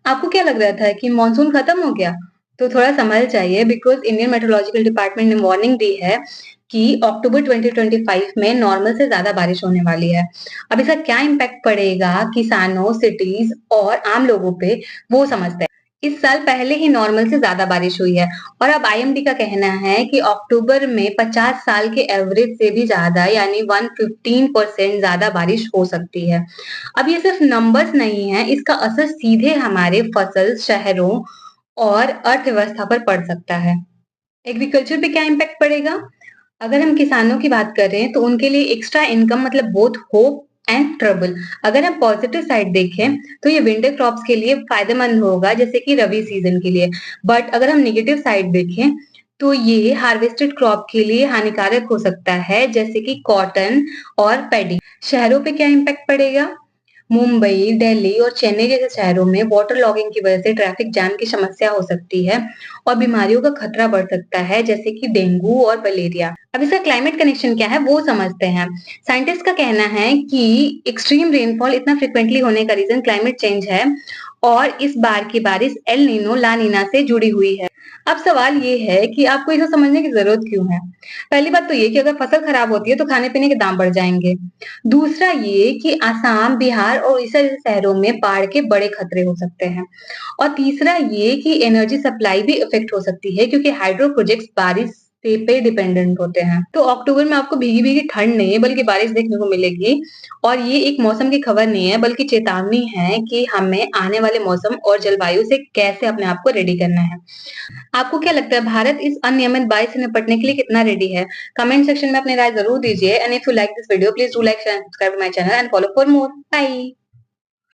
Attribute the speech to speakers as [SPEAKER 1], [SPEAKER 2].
[SPEAKER 1] आपको क्या लग रहा था कि मानसून खत्म हो गया? तो थोड़ा संभल जाइए बिकॉज़ इंडियन मेट्रोलॉजिकल डिपार्टमेंट ने वार्निंग दी है कि अक्टूबर 2025 में नॉर्मल से ज़्यादा बारिश होने वाली है। अब इसका क्या इम्पैक्ट पड़ेगा किसानों, सिटीज़ और आम लोगों पे, वो समझते हैं। इस साल पहले ही नॉर्मल से ज़्यादा बारिश हुई है और अब आईएमडी का कहना है कि अक्टूबर में 50 साल के एवरेज से भी ज़्यादा यानी 115% ज़्यादा बारिश हो सकती है। अब ये सिर्फ नंबर्स नहीं है, इसका असर सीधे हमारे फसल, शहरों और अर्थव्यवस्था पर पड़ सकता है। एग्रीकल्चर पे क्या इम्पैक्ट पड़ेगा? अगर हम किसानों की बात करें तो उनके लिए एक्स्ट्रा इनकम मतलब बोथ होप एंड ट्रबल। अगर हम पॉजिटिव साइड देखें तो ये विंटर क्रॉप्स के लिए फायदेमंद होगा जैसे कि रबी सीजन के लिए। बट अगर हम नेगेटिव साइड देखें तो ये हार्वेस्टेड क्रॉप के लिए हानिकारक हो सकता है जैसे कि कॉटन और पैडी। शहरों पे क्या इम्पैक्ट पड़ेगा? मुंबई, दिल्ली और चेन्नई जैसे शहरों में वाटर लॉगिंग की वजह से ट्रैफिक जाम की समस्या हो सकती है और बीमारियों का खतरा बढ़ सकता है जैसे कि डेंगू और मलेरिया। अब इसका क्लाइमेट कनेक्शन क्या है वो समझते हैं। साइंटिस्ट का कहना है कि एक्सट्रीम रेनफॉल इतना फ्रिक्वेंटली होने का रीजन क्लाइमेट चेंज है और इस बार की बारिश एल नीनो ला नीना से जुड़ी हुई है। अब सवाल ये है कि आपको इसे समझने की जरूरत क्यों है। पहली बात तो ये कि अगर फसल खराब होती है तो खाने पीने के दाम बढ़ जाएंगे। दूसरा ये कि असम, बिहार और उड़ीसा जैसे शहरों में बाढ़ के बड़े खतरे हो सकते हैं। और तीसरा ये कि एनर्जी सप्लाई भी इफेक्ट हो सकती है क्योंकि हाइड्रो प्रोजेक्ट्स बारिश से पे डिपेंडेंट होते हैं। तो अक्टूबर में आपको भीगी-भीगी ठंड नहीं बल्कि बारिश देखने को मिलेगी और ये एक मौसम की खबर नहीं है बल्कि चेतावनी है कि हमें आने वाले मौसम और जलवायु से कैसे अपने आप को रेडी करना है। आपको क्या लगता है भारत इस अनियमित बारिश से निपटने के लिए कितना रेडी है? कमेंट सेक्शन में अपनी राय जरूर दीजिए and if you like this video please do like share and subscribe to my channel and follow for more. Bye.